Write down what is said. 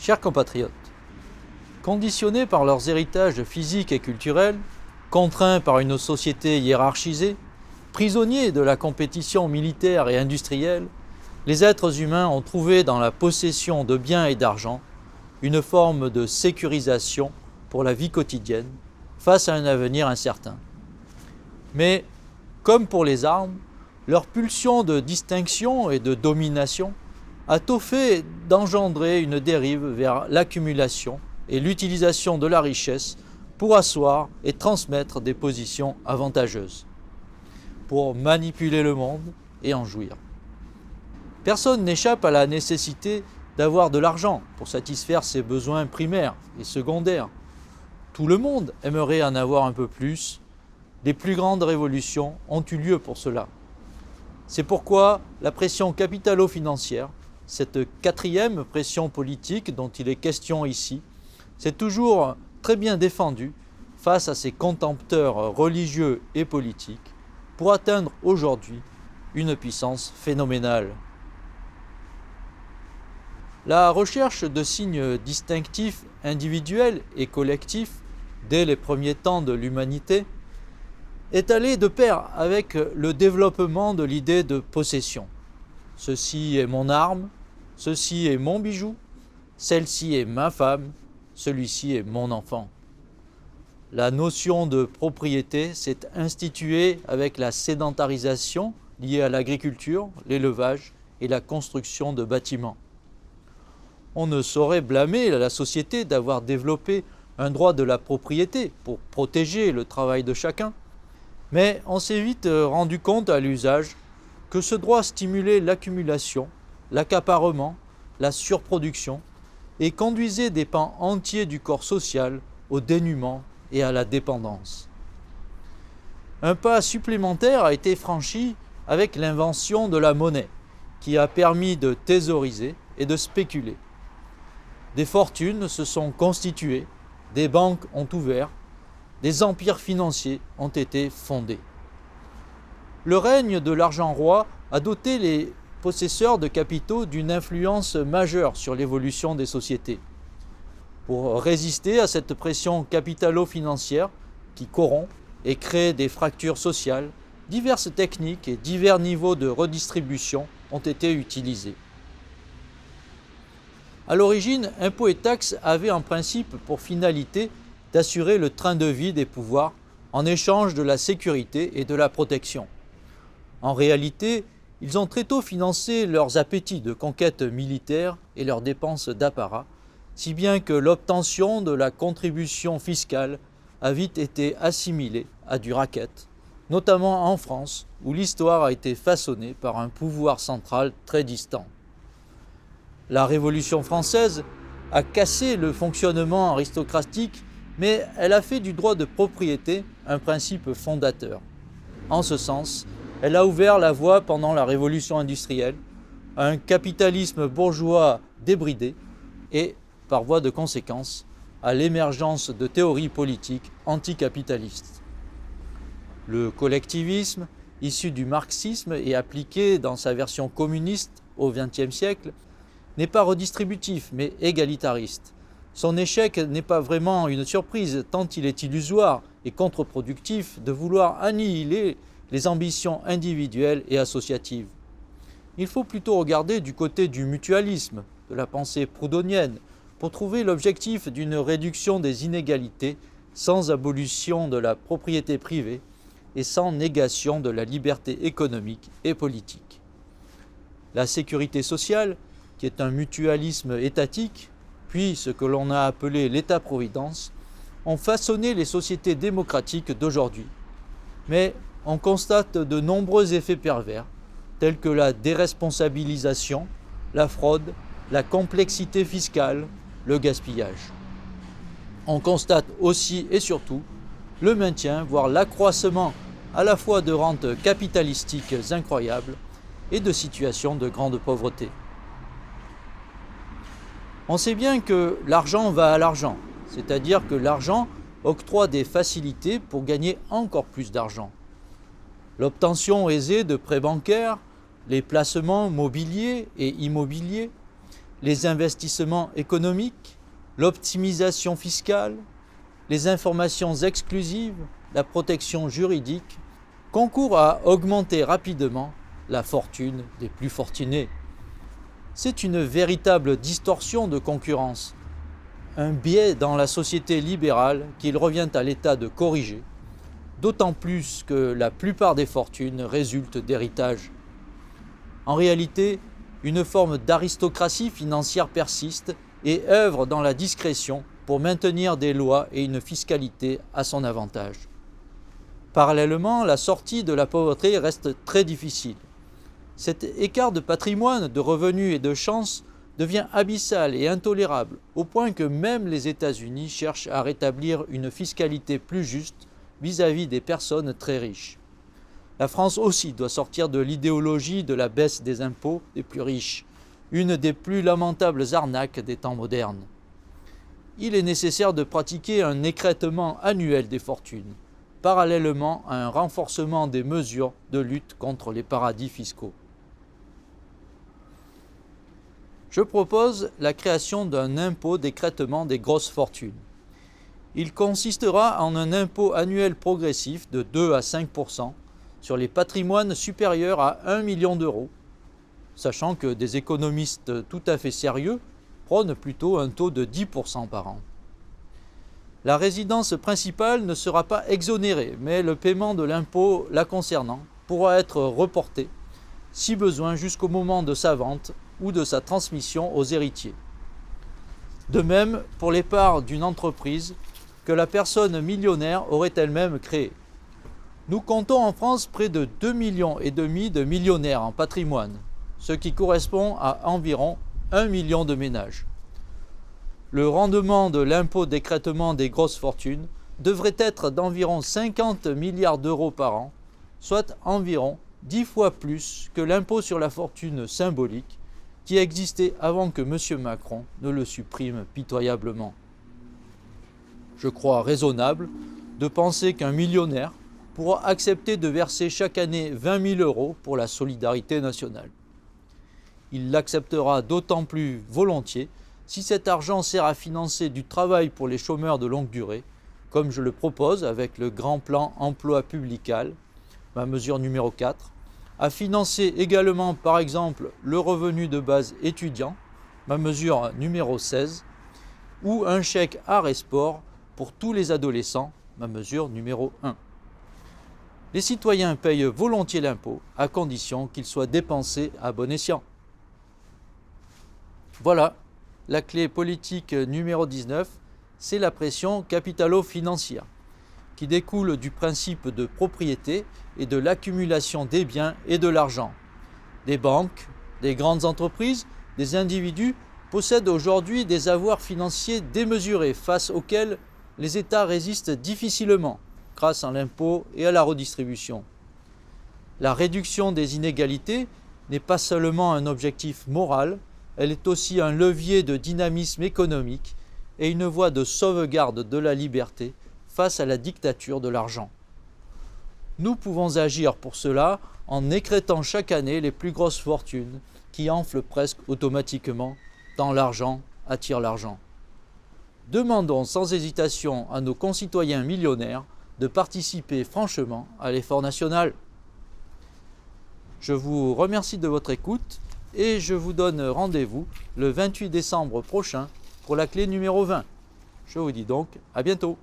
Chers compatriotes, conditionnés par leurs héritages physiques et culturels, contraints par une société hiérarchisée, prisonniers de la compétition militaire et industrielle, les êtres humains ont trouvé dans la possession de biens et d'argent une forme de sécurisation pour la vie quotidienne face à un avenir incertain. Mais, comme pour les armes, leur pulsion de distinction et de domination a tôt fait d'engendrer une dérive vers l'accumulation et l'utilisation de la richesse pour asseoir et transmettre des positions avantageuses, pour manipuler le monde et en jouir. Personne n'échappe à la nécessité d'avoir de l'argent pour satisfaire ses besoins primaires et secondaires. Tout le monde aimerait en avoir un peu plus. Les plus grandes révolutions ont eu lieu pour cela. C'est pourquoi la pression capitalo-financière, cette quatrième pression politique dont il est question ici, s'est toujours très bien défendue face à ses contempteurs religieux et politiques pour atteindre aujourd'hui une puissance phénoménale. La recherche de signes distinctifs individuels et collectifs dès les premiers temps de l'humanité est allée de pair avec le développement de l'idée de possession. Ceci est mon arme, ceci est mon bijou, celle-ci est ma femme, celui-ci est mon enfant. La notion de propriété s'est instituée avec la sédentarisation liée à l'agriculture, l'élevage et la construction de bâtiments. On ne saurait blâmer la société d'avoir développé un droit de la propriété pour protéger le travail de chacun, mais on s'est vite rendu compte à l'usage que ce droit stimulait l'accumulation, l'accaparement, la surproduction et conduisait des pans entiers du corps social au dénuement et à la dépendance. Un pas supplémentaire a été franchi avec l'invention de la monnaie, qui a permis de thésauriser et de spéculer. Des fortunes se sont constituées, des banques ont ouvert, des empires financiers ont été fondés. Le règne de l'argent roi a doté les possesseurs de capitaux d'une influence majeure sur l'évolution des sociétés. Pour résister à cette pression capitalo-financière qui corrompt et crée des fractures sociales, diverses techniques et divers niveaux de redistribution ont été utilisés. À l'origine, impôts et taxes avaient en principe pour finalité d'assurer le train de vie des pouvoirs en échange de la sécurité et de la protection. En réalité, ils ont très tôt financé leurs appétits de conquête militaire et leurs dépenses d'apparat, si bien que l'obtention de la contribution fiscale a vite été assimilée à du racket, notamment en France, où l'histoire a été façonnée par un pouvoir central très distant. La Révolution française a cassé le fonctionnement aristocratique, mais elle a fait du droit de propriété un principe fondateur. En ce sens, elle a ouvert la voie pendant la Révolution industrielle à un capitalisme bourgeois débridé et, par voie de conséquence, à l'émergence de théories politiques anticapitalistes. Le collectivisme, issu du marxisme et appliqué dans sa version communiste au XXe siècle, n'est pas redistributif mais égalitariste. Son échec n'est pas vraiment une surprise tant il est illusoire et contre-productif de vouloir annihiler les ambitions individuelles et associatives. Il faut plutôt regarder du côté du mutualisme, de la pensée proudhonienne, pour trouver l'objectif d'une réduction des inégalités sans abolition de la propriété privée et sans négation de la liberté économique et politique. La sécurité sociale, qui est un mutualisme étatique, puis ce que l'on a appelé l'État-providence, ont façonné les sociétés démocratiques d'aujourd'hui. Mais on constate de nombreux effets pervers, tels que la déresponsabilisation, la fraude, la complexité fiscale, le gaspillage. On constate aussi et surtout le maintien, voire l'accroissement à la fois de rentes capitalistiques incroyables et de situations de grande pauvreté. On sait bien que l'argent va à l'argent, c'est-à-dire que l'argent octroie des facilités pour gagner encore plus d'argent. L'obtention aisée de prêts bancaires, les placements mobiliers et immobiliers, les investissements économiques, l'optimisation fiscale, les informations exclusives, la protection juridique concourent à augmenter rapidement la fortune des plus fortunés. C'est une véritable distorsion de concurrence, un biais dans la société libérale qu'il revient à l'État de corriger, d'autant plus que la plupart des fortunes résultent d'héritage. En réalité, une forme d'aristocratie financière persiste et œuvre dans la discrétion pour maintenir des lois et une fiscalité à son avantage. Parallèlement, la sortie de la pauvreté reste très difficile. Cet écart de patrimoine, de revenus et de chances devient abyssal et intolérable, au point que même les États-Unis cherchent à rétablir une fiscalité plus juste vis-à-vis des personnes très riches. La France aussi doit sortir de l'idéologie de la baisse des impôts des plus riches, une des plus lamentables arnaques des temps modernes. Il est nécessaire de pratiquer un écrêtement annuel des fortunes, parallèlement à un renforcement des mesures de lutte contre les paradis fiscaux. Je propose la création d'un impôt d'écrêtement des grosses fortunes. Il consistera en un impôt annuel progressif de 2 à 5% sur les patrimoines supérieurs à 1 million d'euros, sachant que des économistes tout à fait sérieux prônent plutôt un taux de 10% par an. La résidence principale ne sera pas exonérée, mais le paiement de l'impôt la concernant pourra être reporté, si besoin jusqu'au moment de sa vente ou de sa transmission aux héritiers. De même pour les parts d'une entreprise que la personne millionnaire aurait elle-même créée. Nous comptons en France près de 2,5 millions de millionnaires en patrimoine, ce qui correspond à environ 1 million de ménages. Le rendement de l'impôt d'écrêtement des grosses fortunes devrait être d'environ 50 milliards d'euros par an, soit environ 10 fois plus que l'impôt sur la fortune symbolique qui existait avant que M. Macron ne le supprime pitoyablement. Je crois raisonnable de penser qu'un millionnaire pourra accepter de verser chaque année 20 000 euros pour la solidarité nationale. Il l'acceptera d'autant plus volontiers si cet argent sert à financer du travail pour les chômeurs de longue durée, comme je le propose avec le grand plan emploi publical, ma mesure numéro 4, à financer également par exemple le revenu de base étudiant, ma mesure numéro 16, ou un chèque art et sport pour tous les adolescents, ma mesure numéro 1. Les citoyens payent volontiers l'impôt à condition qu'il soit dépensé à bon escient. Voilà, la clé politique numéro 19, c'est la pression capitalo-financière, qui découle du principe de propriété et de l'accumulation des biens et de l'argent. Des banques, des grandes entreprises, des individus possèdent aujourd'hui des avoirs financiers démesurés face auxquels les États résistent difficilement grâce à l'impôt et à la redistribution. La réduction des inégalités n'est pas seulement un objectif moral, elle est aussi un levier de dynamisme économique et une voie de sauvegarde de la liberté face à la dictature de l'argent. Nous pouvons agir pour cela en écrêtant chaque année les plus grosses fortunes qui enflent presque automatiquement tant l'argent attire l'argent. Demandons sans hésitation à nos concitoyens millionnaires de participer franchement à l'effort national. Je vous remercie de votre écoute et je vous donne rendez-vous le 28 décembre prochain pour la clé numéro 20. Je vous dis donc à bientôt.